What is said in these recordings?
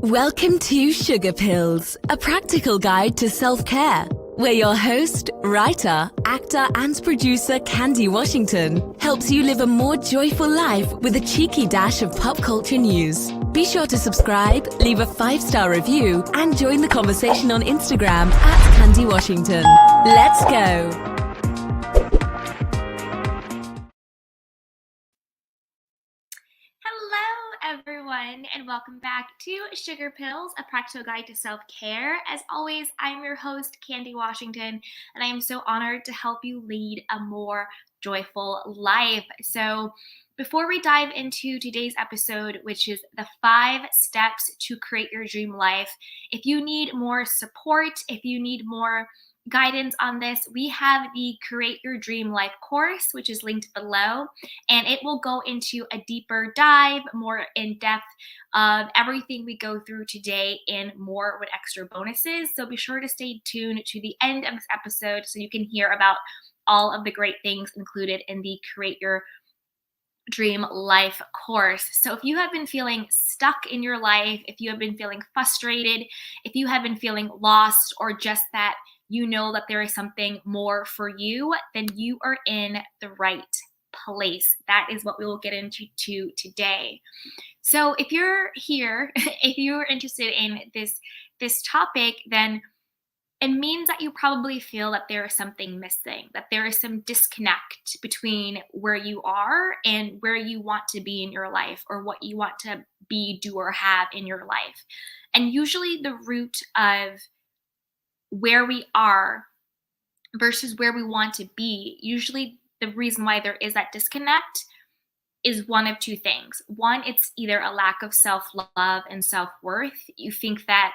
Welcome to Sugar Pills, a practical guide to self-care, where your host, writer, actor and producer Candy Washington helps you live a more joyful life with a cheeky dash of pop culture news. Be sure to subscribe, leave a 5-star review and join the conversation on Instagram at Candy Washington. Let's go! Everyone, and welcome back to Sugar Pills, a practical guide to self-care. As always, I'm your host, Candy Washington, and I am so honored to help you lead a more joyful life. So before we dive into today's episode, which is the 5 steps to create your dream life, if you need more support, if you need more guidance on this, we have the Create Your Dream Life course, which is linked below, and it will go into a deeper dive, more in depth of everything we go through today and more with extra bonuses. So be sure to stay tuned to the end of this episode so you can hear about all of the great things included in the Create Your Dream Life course. So if you have been feeling stuck in your life, if you have been feeling frustrated, if you have been feeling lost, or just that you know that there is something more for you, then you are in the right place. That is what we will get into today. So if you're here, if you're interested in this topic, then it means that you probably feel that there is something missing, that there is some disconnect between where you are and where you want to be in your life, or what you want to be, do, or have in your life. And usually the root of where we are versus where we want to be, usually the reason why there is that disconnect is one of two things. One, it's either a lack of self-love and self-worth. You think that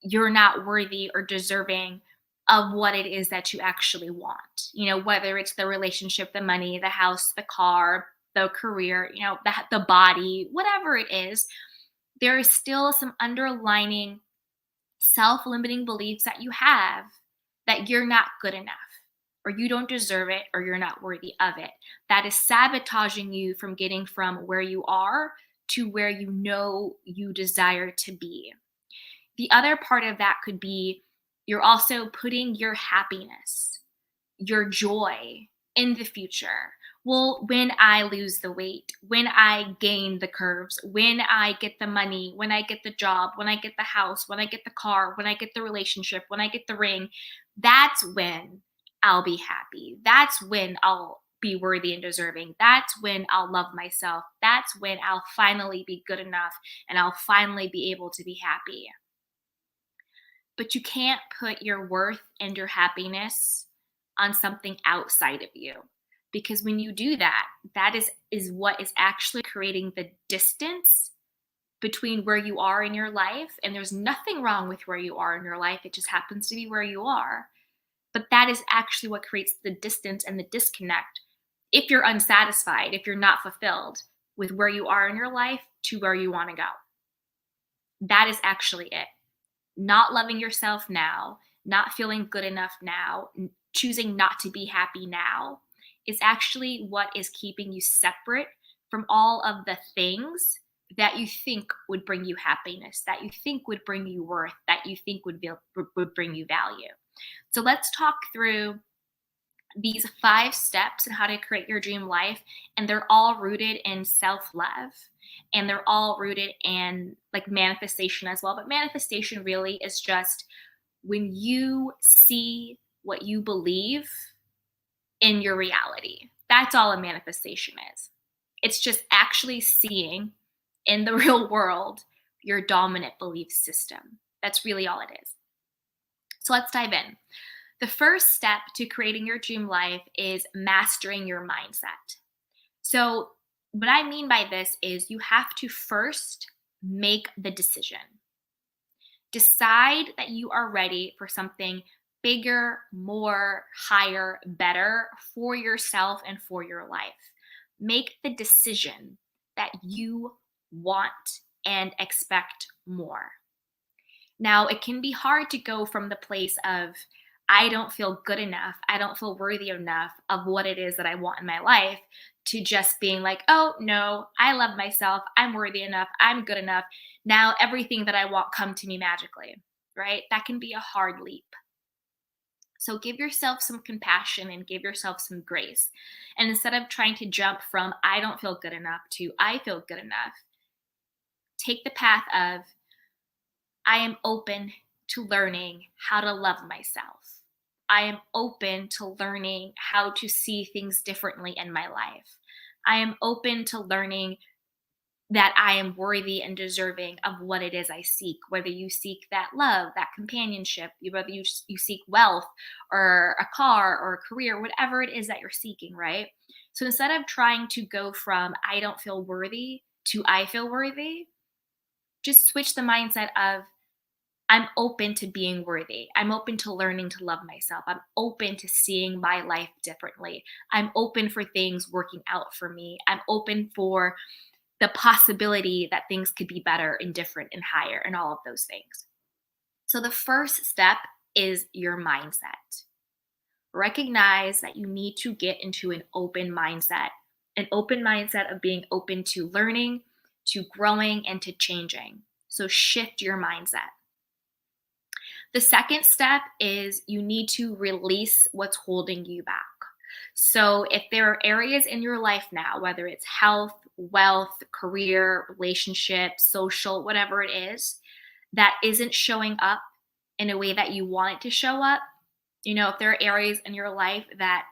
you're not worthy or deserving of what it is that you actually want. You know, whether it's the relationship, the money, the house, the car, the career, you know, the body, whatever it is, there is still some underlining self-limiting beliefs that you have that you're not good enough, or you don't deserve it, or you're not worthy of it. That is sabotaging you from getting from where you are to where you know you desire to be. The other part of that could be you're also putting your happiness, your joy in the future. Well, when I lose the weight, when I gain the curves, when I get the money, when I get the job, when I get the house, when I get the car, when I get the relationship, when I get the ring, that's when I'll be happy. That's when I'll be worthy and deserving. That's when I'll love myself. That's when I'll finally be good enough and I'll finally be able to be happy. But you can't put your worth and your happiness on something outside of you. Because when you do that, that is what is actually creating the distance between where you are in your life. And there's nothing wrong with where you are in your life. It just happens to be where you are. But that is actually what creates the distance and the disconnect if you're unsatisfied, if you're not fulfilled with where you are in your life to where you want to go. That is actually it. Not loving yourself now, not feeling good enough now, choosing not to be happy now, is actually what is keeping you separate from all of the things that you think would bring you happiness, that you think would bring you worth, that you think would bring you value. So let's talk through these 5 steps on how to create your dream life, and they're all rooted in self-love, and they're all rooted in like manifestation as well. But manifestation really is just when you see what you believe in your reality. That's all a manifestation is. It's just actually seeing in the real world your dominant belief system. That's really all it is. So let's dive in. The first step to creating your dream life is mastering your mindset. So what I mean by this is you have to first make the decision. Decide that you are ready for something bigger, more, higher, better for yourself and for your life. Make the decision that you want and expect more. Now, it can be hard to go from the place of, I don't feel good enough, I don't feel worthy enough of what it is that I want in my life, to just being like, oh no, I love myself, I'm worthy enough, I'm good enough. Now everything that I want come to me magically, right? That can be a hard leap. So give yourself some compassion and give yourself some grace. And instead of trying to jump from I don't feel good enough to I feel good enough, take the path of I am open to learning how to love myself. I am open to learning how to see things differently in my life. I am open to learning that I am worthy and deserving of what it is I seek, whether you seek that love, that companionship, whether you seek wealth or a car or a career, whatever it is that you're seeking, right? So instead of trying to go from I don't feel worthy to I feel worthy, just switch the mindset of I'm open to being worthy. I'm open to learning to love myself. I'm open to seeing my life differently. I'm open for things working out for me. I'm open for the possibility that things could be better and different and higher and all of those things. So the first step is your mindset. Recognize that you need to get into an open mindset of being open to learning, to growing, and to changing. So shift your mindset. The second step is you need to release what's holding you back. So if there are areas in your life now, whether it's health, wealth, career, relationship, social, whatever it is, that isn't showing up in a way that you want it to show up, if there are areas in your life that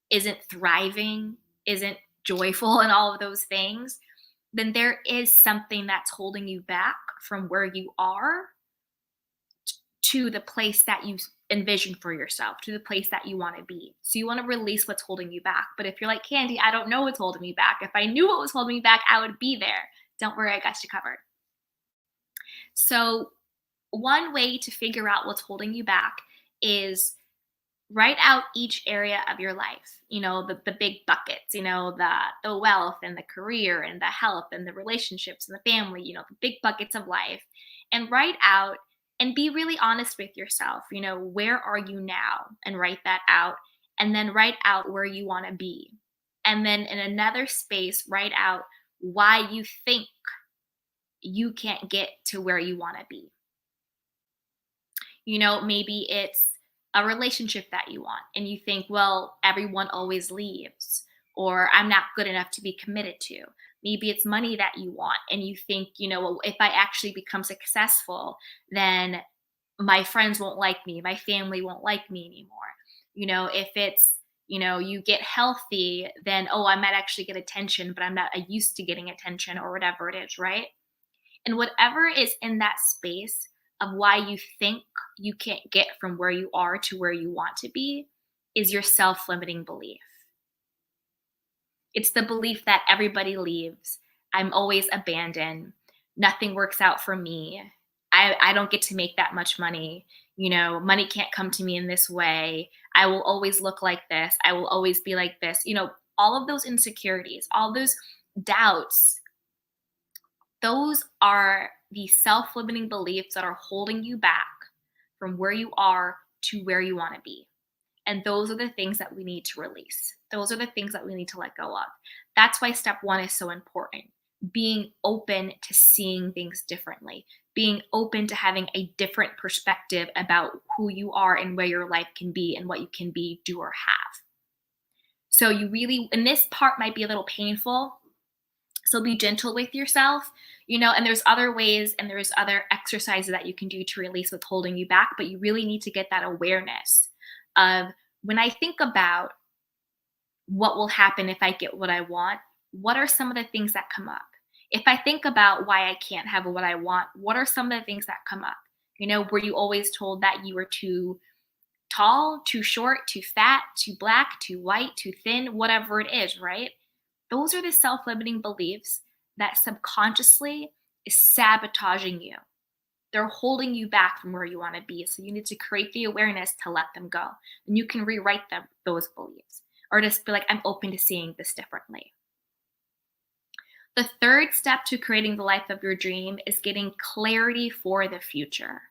isn't thriving, isn't joyful, and all of those things, then there is something that's holding you back from where you are to the place that you envision for yourself, to the place that you want to be. So you want to release what's holding you back. But if you're like, Candy, I don't know what's holding me back. If I knew what was holding me back, I would be there. Don't worry, I got you covered. So one way to figure out what's holding you back is write out each area of your life, the big buckets, the wealth and the career and the health and the relationships and the family, the big buckets of life, and write out and be really honest with yourself. Where are you now? And write that out. And then write out where you want to be. And then in another space, write out why you think you can't get to where you want to be. Maybe it's a relationship that you want and you think, well, everyone always leaves, or I'm not good enough to be committed to. Maybe it's money that you want and you think, well, if I actually become successful, then my friends won't like me, my family won't like me anymore. If it's, you get healthy, then, oh, I might actually get attention, but I'm not used to getting attention, or whatever it is, right? And whatever is in that space of why you think you can't get from where you are to where you want to be is your self-limiting belief. It's the belief that everybody leaves, I'm always abandoned, nothing works out for me, I don't get to make that much money, money can't come to me in this way, I will always look like this, I will always be like this, all of those insecurities, all those doubts. Those are the self-limiting beliefs that are holding you back from where you are to where you want to be. And those are the things that we need to release. Those are the things that we need to let go of. That's why step one is so important. Being open to seeing things differently. Being open to having a different perspective about who you are and where your life can be and what you can be, do, or have. So and this part might be a little painful, so be gentle with yourself, and there's other ways and there's other exercises that you can do to release what's holding you back, but you really need to get that awareness of, when I think about what will happen if I get what I want, what are some of the things that come up? If I think about why I can't have what I want, what are some of the things that come up? Were you always told that you were too tall, too short, too fat, too black, too white, too thin, whatever it is, right? Those are the self-limiting beliefs that subconsciously is sabotaging you. They're holding you back from where you want to be. So you need to create the awareness to let them go. And you can rewrite those beliefs, or just be like, I'm open to seeing this differently. The third step to creating the life of your dream is getting clarity for the future.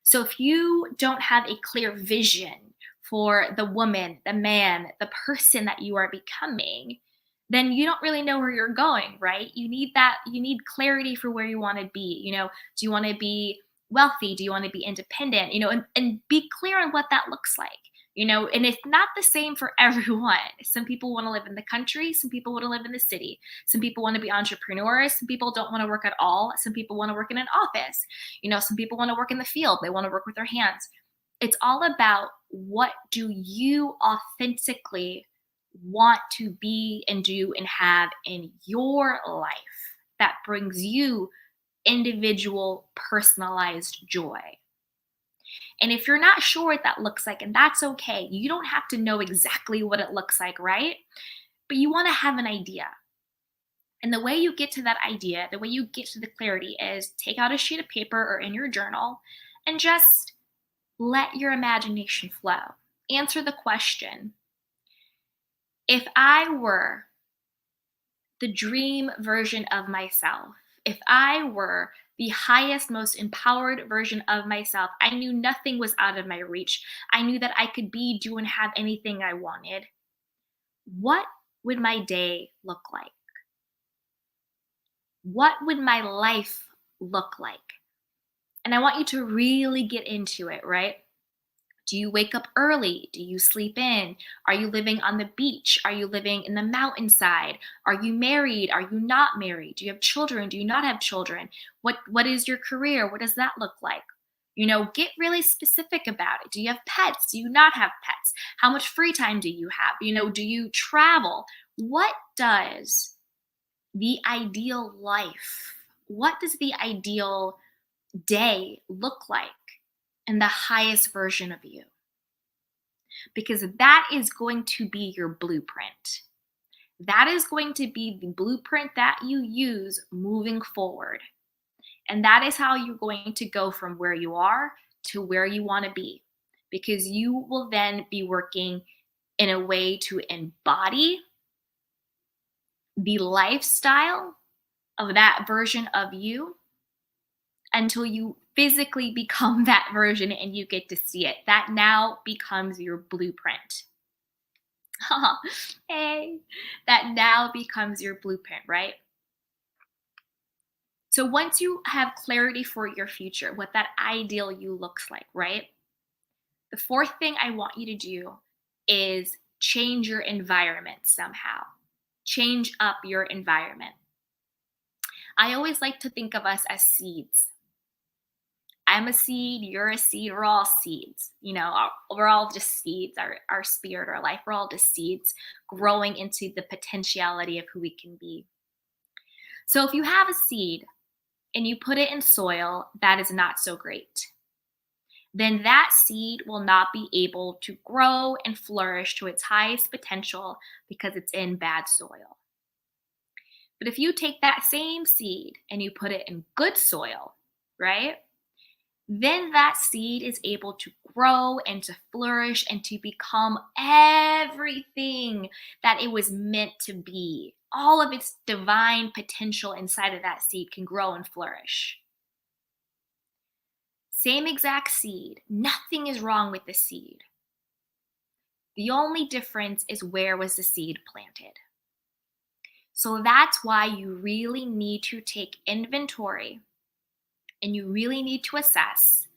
So if you don't have a clear vision for the woman, the man, the person that you are becoming, then you don't really know where you're going, right? You need clarity for where you want to be. Do you want to be wealthy? Do you want to be independent? And be clear on what that looks like. And it's not the same for everyone. Some people want to live in the country, some people want to live in the city. Some people want to be entrepreneurs, some people don't want to work at all. Some people want to work in an office. Some people want to work in the field. They want to work with their hands. It's all about, what do you authentically want to be and do and have in your life that brings you individual, personalized joy. And if you're not sure what that looks like, and that's okay, you don't have to know exactly what it looks like, right? But you want to have an idea. And the way you get to that idea, the way you get to the clarity, is take out a sheet of paper or in your journal and just let your imagination flow. Answer the question: if I were the dream version of myself, if I were the highest, most empowered version of myself, I knew nothing was out of my reach, I knew that I could be, do, and have anything I wanted, what would my day look like? What would my life look like? And I want you to really get into it, right? Do you wake up early? Do you sleep in? Are you living on the beach? Are you living in the mountainside? Are you married? Are you not married? Do you have children? Do you not have children? What is your career? What does that look like? Get really specific about it. Do you have pets? Do you not have pets? How much free time do you have? Do you travel? What does the ideal life, what does the ideal day look like in the highest version of you? Because that is going to be your blueprint. That is going to be the blueprint that you use moving forward. And that is how you're going to go from where you are to where you want to be. Because you will then be working in a way to embody the lifestyle of that version of you until you physically become that version and you get to see it. That now becomes your blueprint. Hey, that now becomes your blueprint, right? So once you have clarity for your future, what that ideal you looks like, right? The fourth thing I want you to do is change your environment somehow. Change up your environment. I always like to think of us as seeds. I'm a seed, you're a seed, we're all seeds. We're all just seeds, our spirit, our life, we're all just seeds growing into the potentiality of who we can be. So if you have a seed and you put it in soil that is not so great, then that seed will not be able to grow and flourish to its highest potential because it's in bad soil. But if you take that same seed and you put it in good soil, right? Then that seed is able to grow and to flourish and to become everything that it was meant to be. All of its divine potential inside of that seed can grow and flourish. Same exact seed. Nothing is wrong with the seed. The only difference is where was the seed planted. So that's why you really need to take inventory and you really need to assess,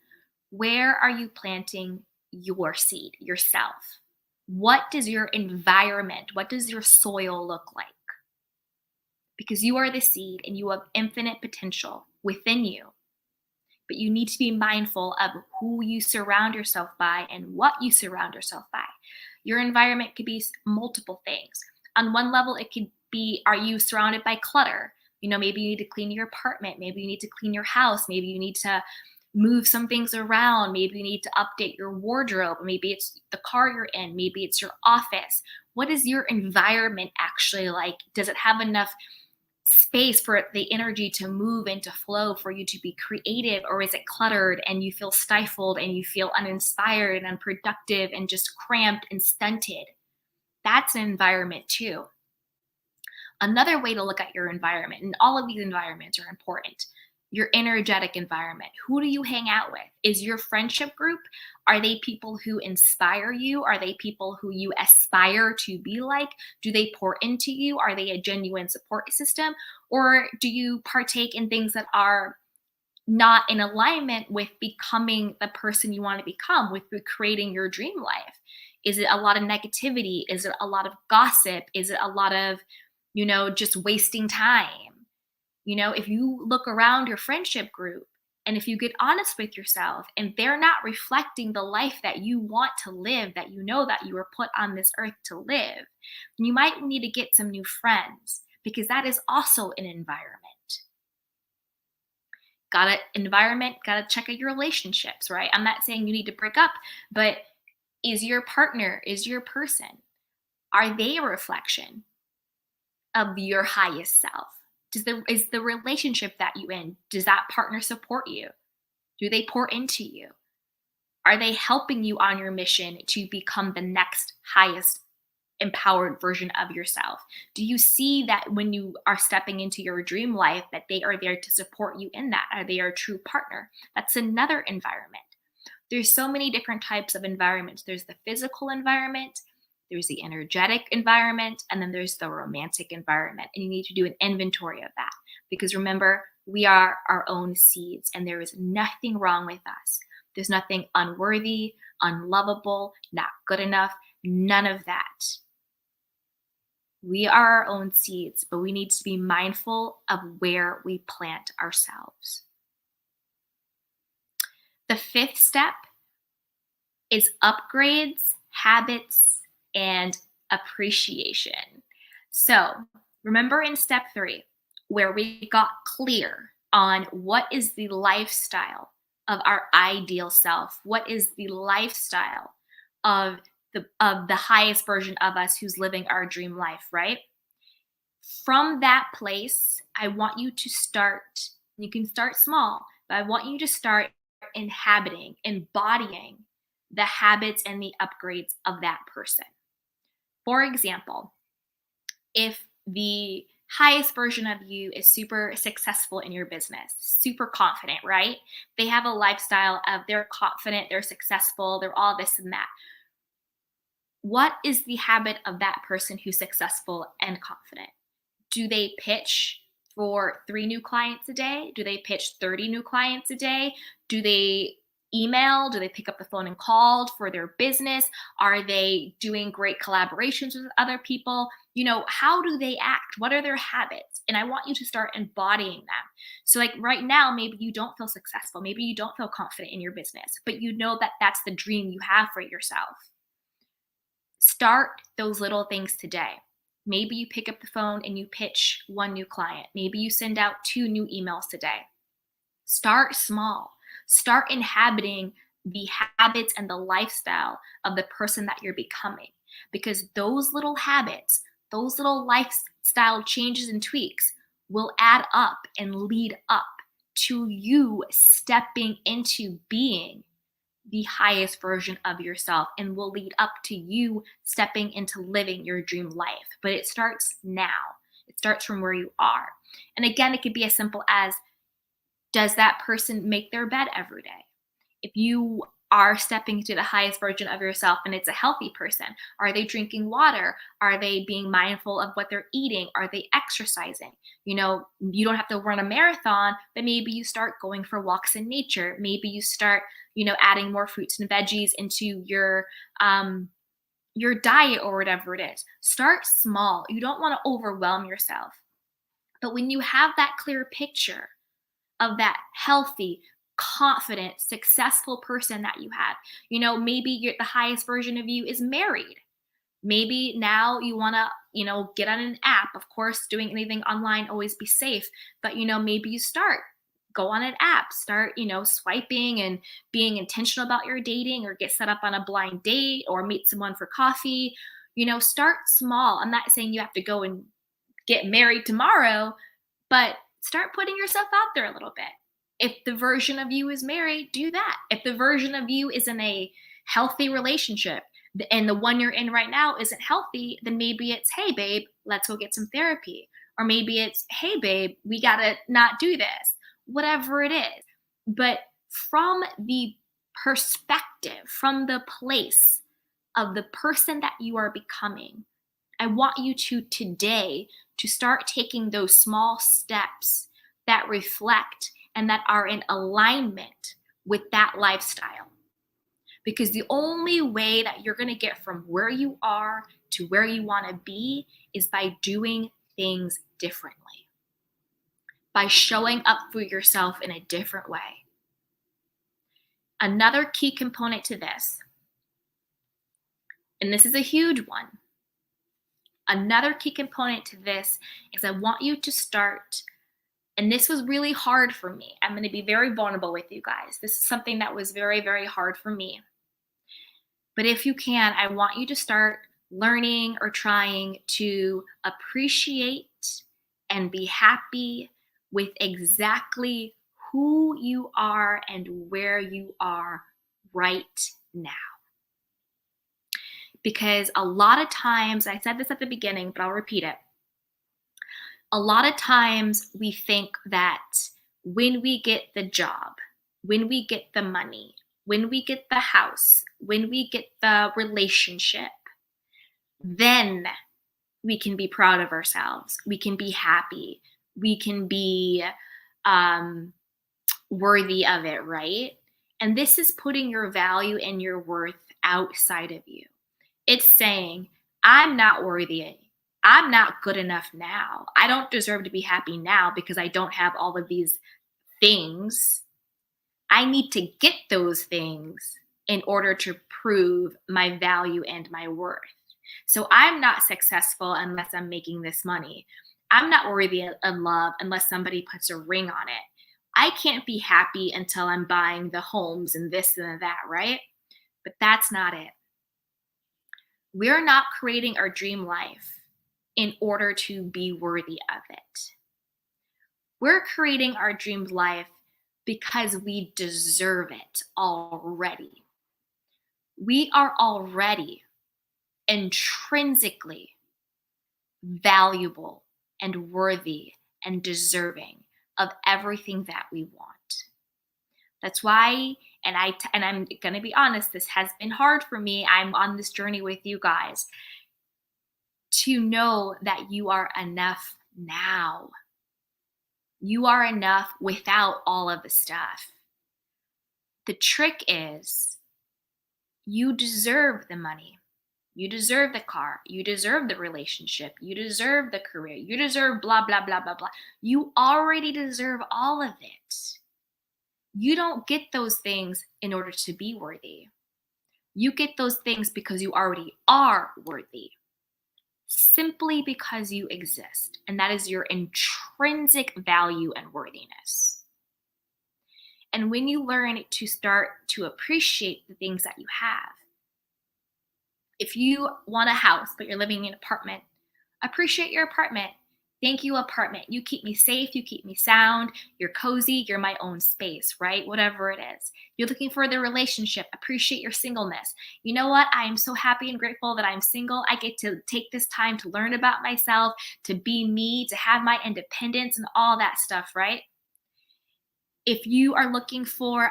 where are you planting your seed, yourself? What does your environment, what does your soil look like? Because you are the seed and you have infinite potential within you. But you need to be mindful of who you surround yourself by and what you surround yourself by. Your environment could be multiple things. On one level, it could be, are you surrounded by clutter? Maybe you need to clean your apartment. Maybe you need to clean your house. Maybe you need to move some things around. Maybe you need to update your wardrobe. Maybe it's the car you're in. Maybe it's your office. What is your environment actually like? Does it have enough space for the energy to move and to flow for you to be creative? Or is it cluttered and you feel stifled and you feel uninspired and unproductive and just cramped and stunted? That's an environment too. Another way to look at your environment, and all of these environments are important, your energetic environment. Who do you hang out with? Is your friendship group, are they people who inspire you? Are they people who you aspire to be like? Do they pour into you? Are they a genuine support system? Or do you partake in things that are not in alignment with becoming the person you want to become, with creating your dream life? Is it a lot of negativity? Is it a lot of gossip? Is it a lot of, just wasting time? If you look around your friendship group and if you get honest with yourself and they're not reflecting the life that you want to live, that that you were put on this earth to live, you might need to get some new friends, because that is also an environment. Gotta check out your relationships, right? I'm not saying you need to break up, but is your partner, is your person, are they a reflection of your highest self? Is the relationship that you in, does that partner support you? Do they pour into you? Are they helping you on your mission to become the next highest empowered version of yourself? Do you see that when you are stepping into your dream life, that they are there to support you in that? Are they your true partner? That's another environment. There's so many different types of environments. There's the physical environment, there's the energetic environment, and then there's the romantic environment. And you need to do an inventory of that, because remember, we are our own seeds and there is nothing wrong with us. There's nothing unworthy, unlovable, not good enough, none of that. We are our own seeds, but we need to be mindful of where we plant ourselves. The fifth step is upgrades, habits, and appreciation. So remember in step 3, where we got clear on what is the lifestyle of our ideal self, what is the lifestyle of the highest version of us who's living our dream life, right? From that place, I want you to start, you can start small, but I want you to start embodying the habits and the upgrades of that person. For example, if the highest version of you is super successful in your business, super confident, right? They have a lifestyle of they're confident, they're successful, they're all this and that. What is the habit of that person who's successful and confident? Do they pitch for 3 new clients a day? Do they pitch 30 new clients a day? Do they email? Do they pick up the phone and call for their business? Are they doing great collaborations with other people? How do they act? What are their habits? And I want you to start embodying them. So like right now, maybe you don't feel successful. Maybe you don't feel confident in your business, but you know that that's the dream you have for yourself. Start those little things today. Maybe you pick up the phone and you pitch 1 new client. Maybe you send out 2 new emails today. Start small. Start inhabiting the habits and the lifestyle of the person that you're becoming, because those little habits, those little lifestyle changes and tweaks will add up and lead up to you stepping into being the highest version of yourself, and will lead up to you stepping into living your dream life. But it starts now. It starts from where you are. And again, it could be as simple as, does that person make their bed every day? If you are stepping to the highest version of yourself and it's a healthy person, are they drinking water? Are they being mindful of what they're eating? Are they exercising? You don't have to run a marathon, but maybe you start going for walks in nature. Maybe you start, adding more fruits and veggies into your diet or whatever it is. Start small. You don't want to overwhelm yourself. But when you have that clear picture of that healthy, confident, successful person that you have, maybe the highest version of you is married. Maybe now you want to, get on an app. Of course, doing anything online, always be safe. But, maybe you go on an app, start, swiping and being intentional about your dating, or get set up on a blind date or meet someone for coffee. Start small. I'm not saying you have to go and get married tomorrow, but start putting yourself out there a little bit. If the version of you is married, do that. If the version of you is in a healthy relationship and the one you're in right now isn't healthy, then maybe it's, hey, babe, let's go get some therapy. Or maybe it's, hey, babe, we got to not do this. whatever it is. But from the perspective, from the place of the person that you are becoming, I want you to today to start taking those small steps that reflect and that are in alignment with that lifestyle. Because the only way that you're going to get from where you are to where you want to be is by doing things differently, by showing up for yourself in a different way. Another key component to this, and this is a huge one, another key component to this is I want you to start, and this was really hard for me. I'm going to be very vulnerable with you guys. This is something that was very, very hard for me. But if you can, I want you to start learning or trying to appreciate and be happy with exactly who you are and where you are right now. Because a lot of times, I said this at the beginning, but I'll repeat it. A lot of times we think that when we get the job, when we get the money, when we get the house, when we get the relationship, then we can be proud of ourselves. We can be happy. We can be worthy of it, right? And this is putting your value and your worth outside of you. It's saying, I'm not worthy. I'm not good enough now. I don't deserve to be happy now because I don't have all of these things. I need to get those things in order to prove my value and my worth. So I'm not successful unless I'm making this money. I'm not worthy of love unless somebody puts a ring on it. I can't be happy until I'm buying the homes and this and that, right? But that's not it. We're not creating our dream life in order to be worthy of it. We're creating our dream life because we deserve it already. We are already intrinsically valuable and worthy and deserving of everything that we want. That's why, and I'm going to be honest, this has been hard for me. I'm on this journey with you guys to know that you are enough now. You are enough without all of the stuff. The trick is you deserve the money. You deserve the car. You deserve the relationship. You deserve the career. You deserve blah, blah, blah, blah, blah. You already deserve all of it. You don't get those things in order to be worthy. You get those things because you already are worthy. Simply because you exist. And that is your intrinsic value and worthiness. And when you learn to start to appreciate the things that you have, if you want a house, but you're living in an apartment, appreciate your apartment. Thank you, apartment. You keep me safe. You keep me sound. You're cozy. You're my own space, right? Whatever it is. You're looking for the relationship. Appreciate your singleness. You know what? I am so happy and grateful that I'm single. I get to take this time to learn about myself, to be me, to have my independence and all that stuff, right? If you are looking for,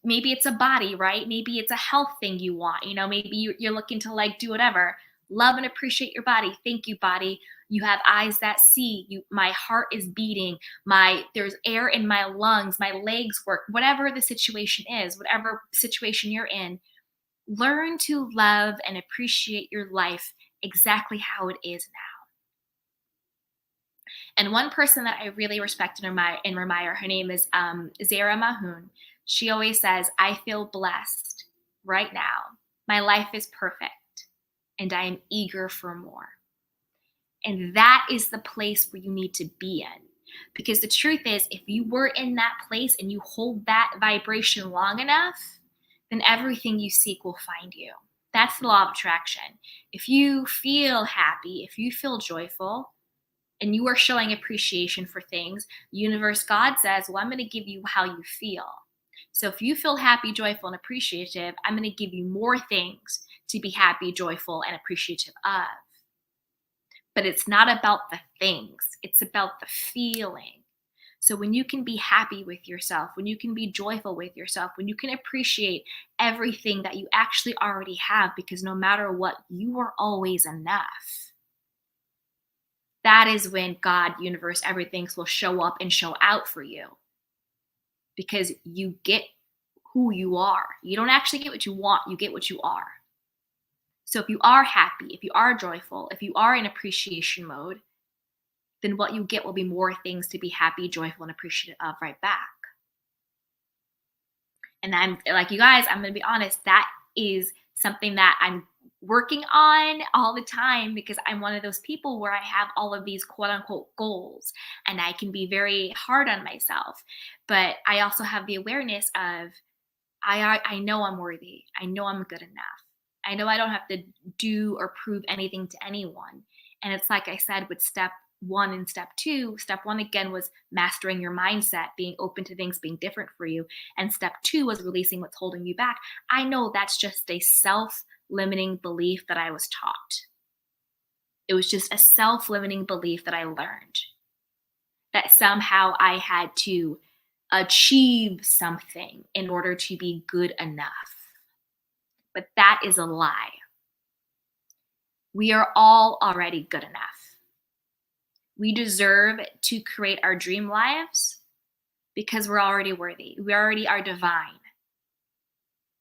maybe it's a body, right? Maybe it's a health thing you want. Maybe you're looking to do whatever. Love and appreciate your body. Thank you, body. You have eyes that see. My heart is beating. There's air in my lungs. My legs work. Whatever the situation is, whatever situation you're in, learn to love and appreciate your life exactly how it is now. And one person that I really respect and admire, her name is Zara Mahoon. She always says, I feel blessed right now. My life is perfect, and I am eager for more. And that is the place where you need to be in. Because the truth is, if you were in that place and you hold that vibration long enough, then everything you seek will find you. That's the law of attraction. If you feel happy, if you feel joyful, and you are showing appreciation for things, universe, God says, well, I'm going to give you how you feel. So if you feel happy, joyful, and appreciative, I'm going to give you more things to be happy, joyful, and appreciative of. But it's not about the things. It's about the feeling. So when you can be happy with yourself, when you can be joyful with yourself, when you can appreciate everything that you actually already have, because no matter what, you are always enough. That is when God, universe, everything will show up and show out for you, because you get who you are. You don't actually get what you want, you get what you are. So if you are happy, if you are joyful, if you are in appreciation mode, then what you get will be more things to be happy, joyful, and appreciative of right back. And I'm like, you guys, I'm going to be honest, that is something that I'm working on all the time, because I'm one of those people where I have all of these quote unquote goals and I can be very hard on myself. But I also have the awareness of I know I'm worthy. I know I'm good enough. I know I don't have to do or prove anything to anyone. And it's like I said with step one and step two. Step one, again, was mastering your mindset, being open to things being different for you. And step two was releasing what's holding you back. I know that's just a self-limiting belief that I was taught. It was just a self-limiting belief that I learned, that somehow I had to achieve something in order to be good enough. But that is a lie. We are all already good enough. We deserve to create our dream lives because we're already worthy. We already are divine.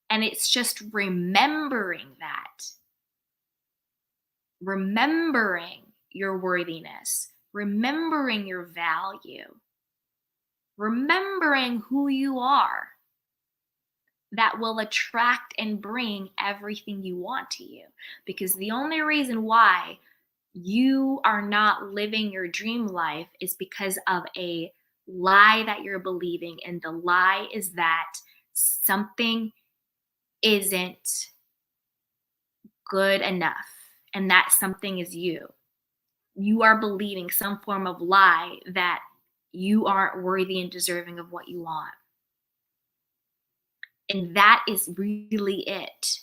And it's just remembering that. Remembering your worthiness. Remembering your value. Remembering who you are. That will attract and bring everything you want to you. Because the only reason why you are not living your dream life is because of a lie that you're believing. And the lie is that something isn't good enough. And that something is you. You are believing some form of lie that you aren't worthy and deserving of what you want. And that is really it.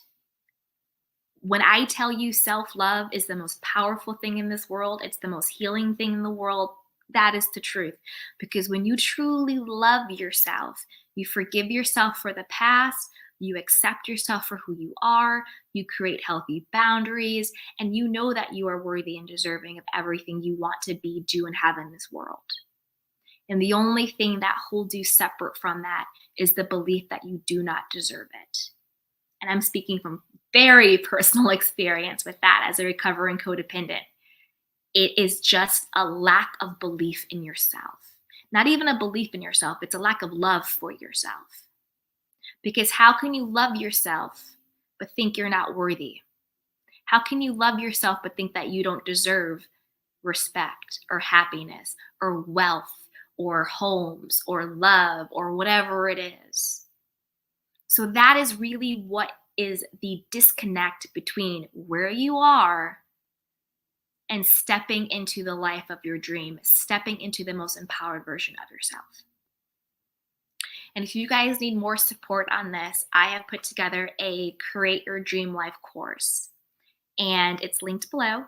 When I tell you self-love is the most powerful thing in this world, it's the most healing thing in the world, that is the truth. Because when you truly love yourself, you forgive yourself for the past, you accept yourself for who you are, you create healthy boundaries, and you know that you are worthy and deserving of everything you want to be, do, and have in this world. And the only thing that holds you separate from that is the belief that you do not deserve it. And I'm speaking from very personal experience with that as a recovering codependent. It is just a lack of belief in yourself. Not even a belief in yourself, it's a lack of love for yourself. Because how can you love yourself but think you're not worthy? How can you love yourself but think that you don't deserve respect or happiness or wealth or homes or love or whatever it is? So that is really what is the disconnect between where you are and stepping into the life of your dream, stepping into the most empowered version of yourself. And if you guys need more support on this, I have put together a Create Your Dream Life course, and it's linked below.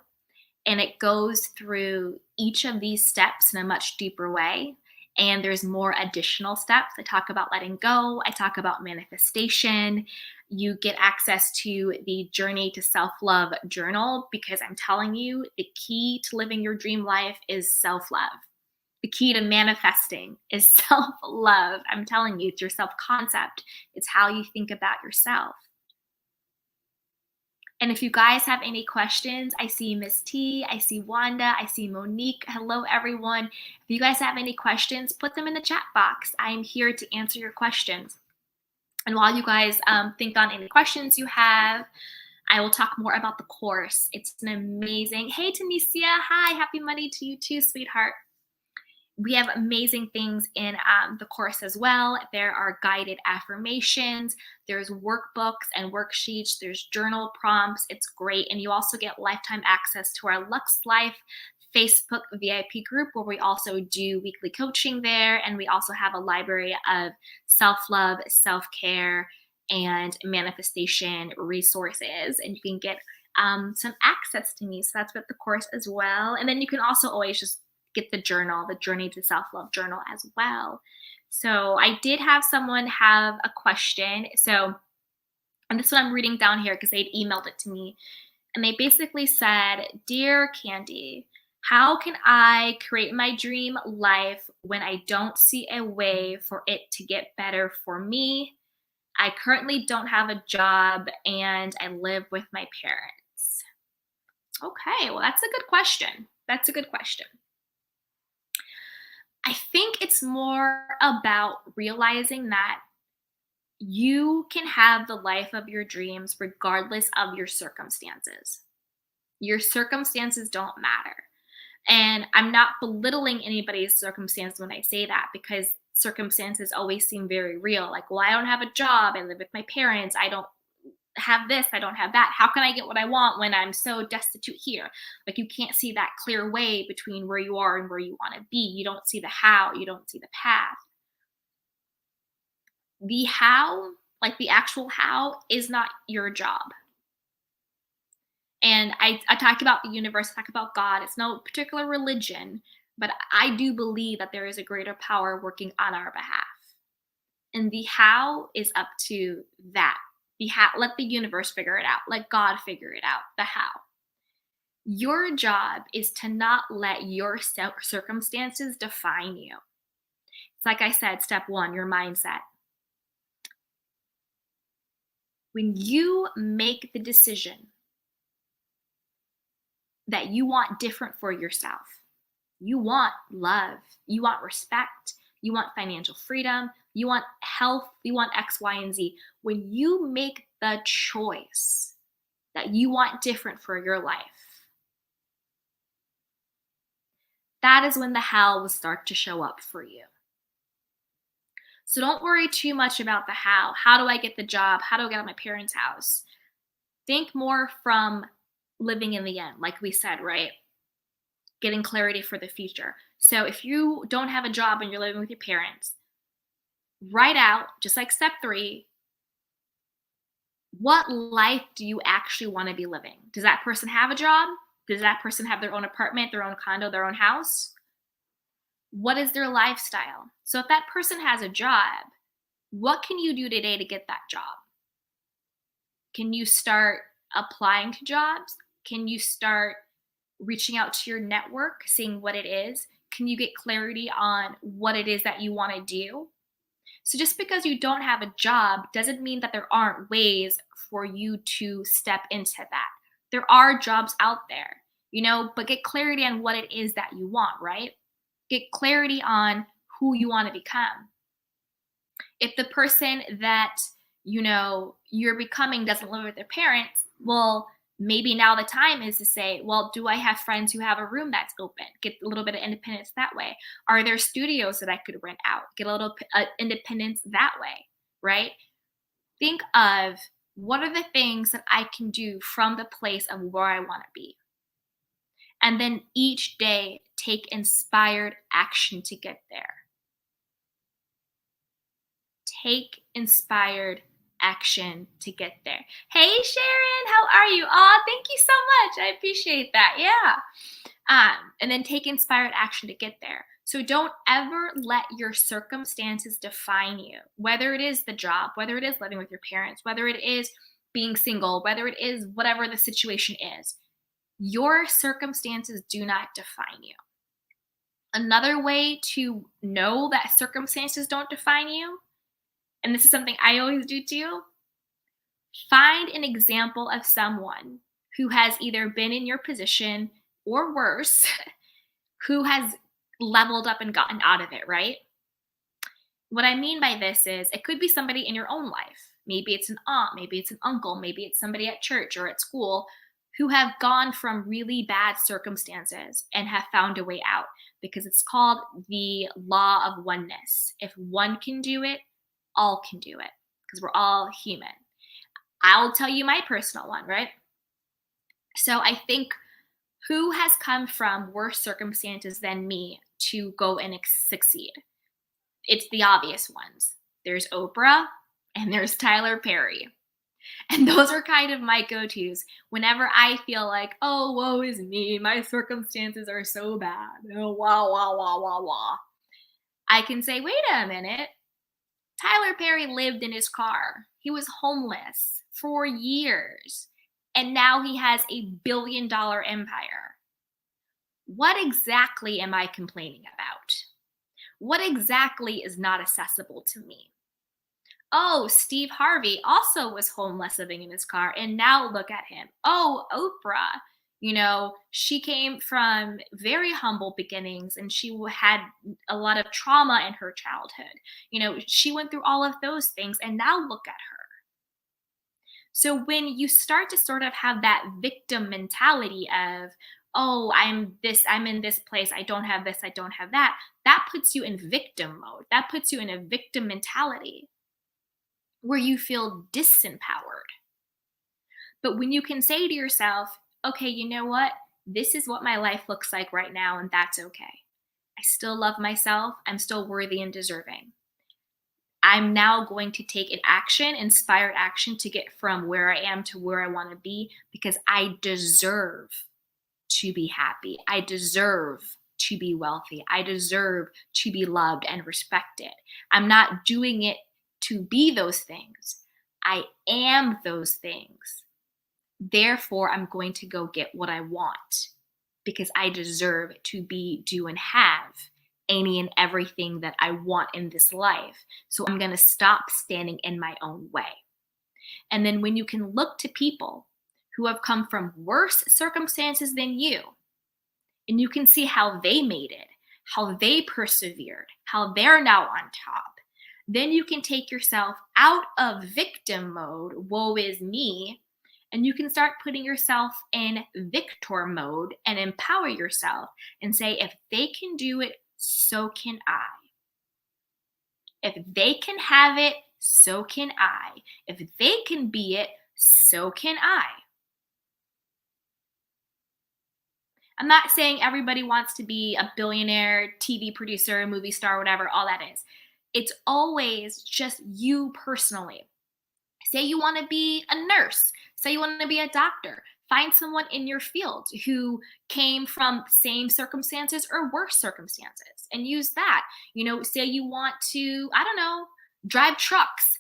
And it goes through each of these steps in a much deeper way. And there's more additional steps. I talk about letting go. I talk about manifestation. You get access to the Journey to Self-Love Journal, because I'm telling you, the key to living your dream life is self-love. The key to manifesting is self-love. I'm telling you, it's your self-concept. It's how you think about yourself. And if you guys have any questions, I see Miss T, I see Wanda, I see Monique. Hello, everyone. If you guys have any questions, put them in the chat box. I am here to answer your questions. And while you guys think on any questions you have, I will talk more about the course. It's an amazing, hey, Tanisha, hi, happy Monday to you too, sweetheart. We have amazing things in the course as well. There are guided affirmations, there's workbooks and worksheets, there's journal prompts. It's great. And you also get lifetime access to our Lux Life Facebook VIP group, where we also do weekly coaching there. And we also have a library of self-love, self-care, and manifestation resources. And you can get some access to me. So that's with the course as well. And then you can also always just get the journal, the Journey to Self-Love Journal as well. So I did have someone have a question. So, and this one I'm reading down here because they'd emailed it to me. And they basically said, "Dear Candy, how can I create my dream life when I don't see a way for it to get better for me? I currently don't have a job and I live with my parents." Okay, well, that's a good question. That's a good question. I think it's more about realizing that you can have the life of your dreams regardless of your circumstances. Your circumstances don't matter. And I'm not belittling anybody's circumstance when I say that, because circumstances always seem very real. Like, well, I don't have a job. I live with my parents. I don't have this. I don't have that. How can I get what I want when I'm so destitute here? Like, you can't see that clear way between where you are and where you want to be. You don't see the how. You don't see the path. The how, like the actual how, is not your job. And I talk about the universe, I talk about God. It's no particular religion, but I do believe that there is a greater power working on our behalf. And the how is up to that. The how, let the universe figure it out. Let God figure it out. The how. Your job is to not let your circumstances define you. It's like I said, step one, your mindset. When you make the decision that you want different for yourself, you want love, you want respect, you want financial freedom, you want health, you want X, Y, and Z. When you make the choice that you want different for your life, that is when the how will start to show up for you. So don't worry too much about the how. How do I get the job? How do I get out of my parents' house? Think more from living in the end, like we said, right? Getting clarity for the future. So if you don't have a job and you're living with your parents, write out, just like step 3, what life do you actually want to be living? Does that person have a job? Does that person have their own apartment, their own condo, their own house? What is their lifestyle? So if that person has a job, what can you do today to get that job? Can you start applying to jobs? Can you start reaching out to your network, seeing what it is? Can you get clarity on what it is that you want to do? So just because you don't have a job doesn't mean that there aren't ways for you to step into that. There are jobs out there, but get clarity on what it is that you want, right? Get clarity on who you want to become. If the person that, you're becoming doesn't live with their parents, well, maybe now the time is to say, well, do I have friends who have a room that's open? Get a little bit of independence that way. Are there studios that I could rent out? Get a little independence that way, right? Think of what are the things that I can do from the place of where I want to be. And then each day, take inspired action to get there. Take inspired action to get there. Hey, Sharon, how are you? Oh, thank you so much. I appreciate that. Yeah. And then take inspired action to get there. So don't ever let your circumstances define you, whether it is the job, whether it is living with your parents, whether it is being single, whether it is whatever the situation is. Your circumstances do not define you. Another way to know that circumstances don't define you, and this is something I always do too, find an example of someone who has either been in your position or worse, who has leveled up and gotten out of it, right? What I mean by this is it could be somebody in your own life. Maybe it's an aunt, maybe it's an uncle, maybe it's somebody at church or at school who have gone from really bad circumstances and have found a way out, because it's called the law of oneness. If one can do it, all can do it, because we're all human. I'll tell you my personal one, right? So I think who has come from worse circumstances than me to go and succeed? It's the obvious ones. There's Oprah and there's Tyler Perry. And those are kind of my go-tos whenever I feel like, oh, woe is me. My circumstances are so bad. Oh, wah, wah, wah, wah, wah. I can say, wait a minute. Tyler Perry lived in his car. He was homeless for years. And now he has $1 billion empire. What exactly am I complaining about? What exactly is not accessible to me? Oh, Steve Harvey also was homeless living in his car, and now look at him. Oh, Oprah, she came from very humble beginnings and she had a lot of trauma in her childhood. She went through all of those things, and now look at her. So when you start to sort of have that victim mentality of, oh, I'm in this place, I don't have this, I don't have that, that puts you in victim mode. That puts you in a victim mentality where you feel disempowered. But when you can say to yourself, okay, you know what? This is what my life looks like right now, and that's okay. I still love myself. I'm still worthy and deserving. I'm now going to take an action, inspired action, to get from where I am to where I want to be, because I deserve to be happy. I deserve to be wealthy. I deserve to be loved and respected. I'm not doing it to be those things. I am those things. Therefore, I'm going to go get what I want because I deserve to be, do, and have any and everything that I want in this life. So I'm going to stop standing in my own way. And then when you can look to people who have come from worse circumstances than you, and you can see how they made it, how they persevered, how they're now on top, then you can take yourself out of victim mode, woe is me, and you can start putting yourself in victor mode and empower yourself and say, if they can do it, so can I. If they can have it, so can I. If they can be it, so can I. I'm not saying everybody wants to be a billionaire, TV producer, movie star, whatever, all that is. It's always just you personally. Say you want to be a nurse. Say you want to be a doctor. Find someone in your field who came from same circumstances or worse circumstances and use that. Say you want to, I don't know, drive trucks.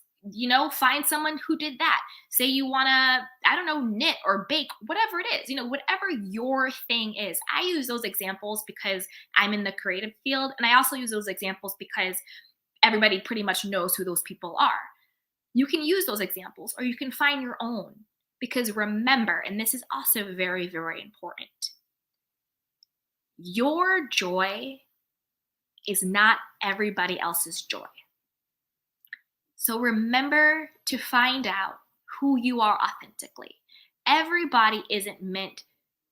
Find someone who did that. Say you want to, I don't know, knit or bake, whatever it is, whatever your thing is. I use those examples because I'm in the creative field. And I also use those examples because everybody pretty much knows who those people are. You can use those examples or you can find your own, because remember, and this is also very, very important, your joy is not everybody else's joy. So remember to find out who you are authentically. Everybody isn't meant,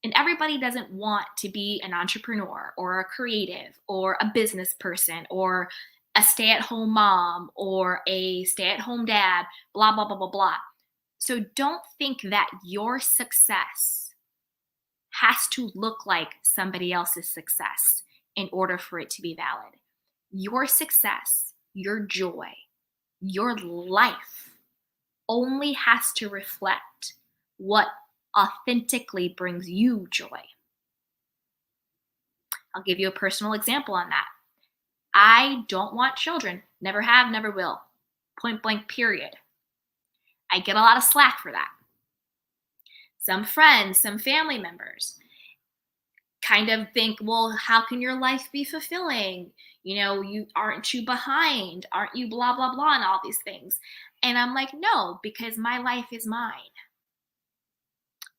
and everybody doesn't want to be an entrepreneur or a creative or a business person or a stay-at-home mom or a stay-at-home dad, blah, blah, blah, blah, blah. So don't think that your success has to look like somebody else's success in order for it to be valid. Your success, your joy, your life only has to reflect what authentically brings you joy. I'll give you a personal example on that. I don't want children. Never have, never will. Point blank, period. I get a lot of slack for that. Some friends, some family members kind of think, well, how can your life be fulfilling? Aren't you behind? Aren't you blah, blah, blah, and all these things? And I'm like, no, because my life is mine.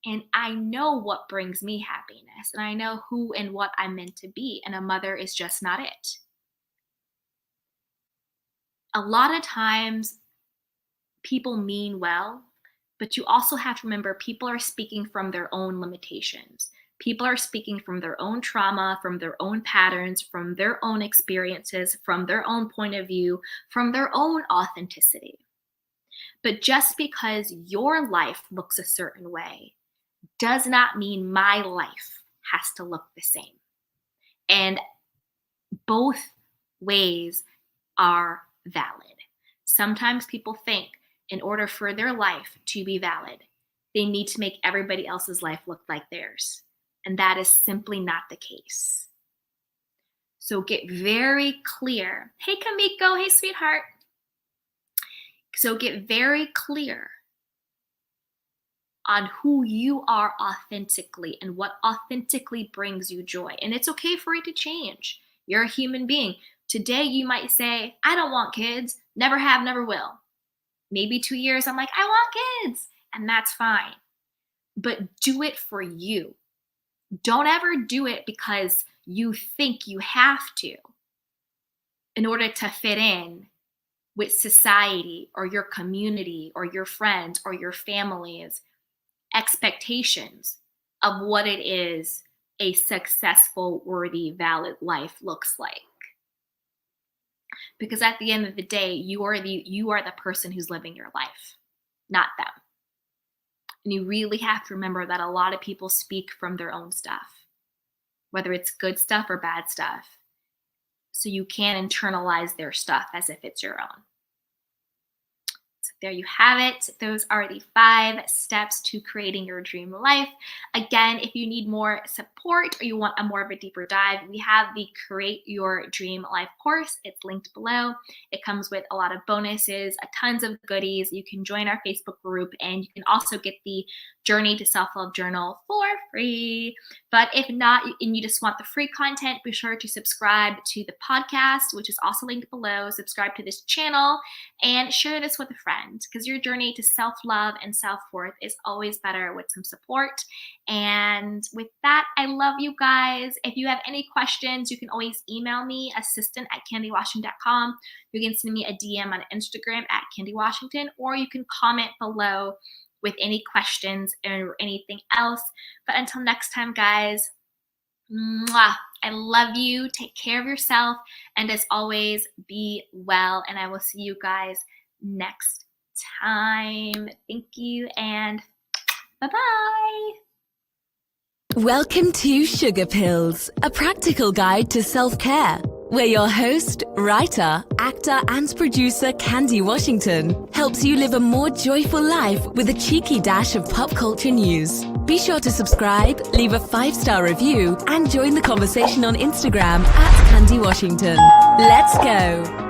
And I know what brings me happiness. And I know who and what I'm meant to be. And a mother is just not it. A lot of times people mean well, but you also have to remember people are speaking from their own limitations. People are speaking from their own trauma, from their own patterns, from their own experiences, from their own point of view, from their own authenticity. But just because your life looks a certain way does not mean my life has to look the same. And both ways are valid. Sometimes people think in order for their life to be valid, they need to make everybody else's life look like theirs. And that is simply not the case. So get very clear. Hey, Kamiko. Hey, sweetheart. So get very clear on who you are authentically and what authentically brings you joy. And it's okay for it to change. You're a human being. Today, you might say, I don't want kids. Never have, never will. Maybe 2 years, I'm like, I want kids. And that's fine. But do it for you. Don't ever do it because you think you have to in order to fit in with society or your community or your friends or your family's expectations of what it is a successful, worthy, valid life looks like. Because at the end of the day, you are the person who's living your life, not them. And you really have to remember that a lot of people speak from their own stuff, whether it's good stuff or bad stuff. So you can internalize their stuff as if it's your own. So there you have it. Those are the 5 steps to creating your dream life. Again, if you need more support or you want a more of a deeper dive, we have the Create Your Dream Life course. It's linked below. It comes with a lot of bonuses, tons of goodies. You can join our Facebook group, and you can also get the Journey to Self-Love Journal for free. But if not, and you just want the free content, be sure to subscribe to the podcast, which is also linked below. Subscribe to this channel and share this with a friend, because your journey to self-love and self-worth is always better with some support. And with that, I love you guys. If you have any questions, you can always email me, assistant@candywashington.com. You can send me a DM on Instagram @candywashington, or you can comment below with any questions or anything else. But until next time, guys, mwah, I love you. Take care of yourself. And as always, be well. And I will see you guys next time. Thank you, and bye-bye. Welcome to Sugar Pills, a practical guide to self-care, where your host, writer, actor, and producer Candy Washington helps you live a more joyful life with a cheeky dash of pop culture news. Be sure to subscribe, leave a 5-star review, and join the conversation on Instagram @Candy Washington. Let's go!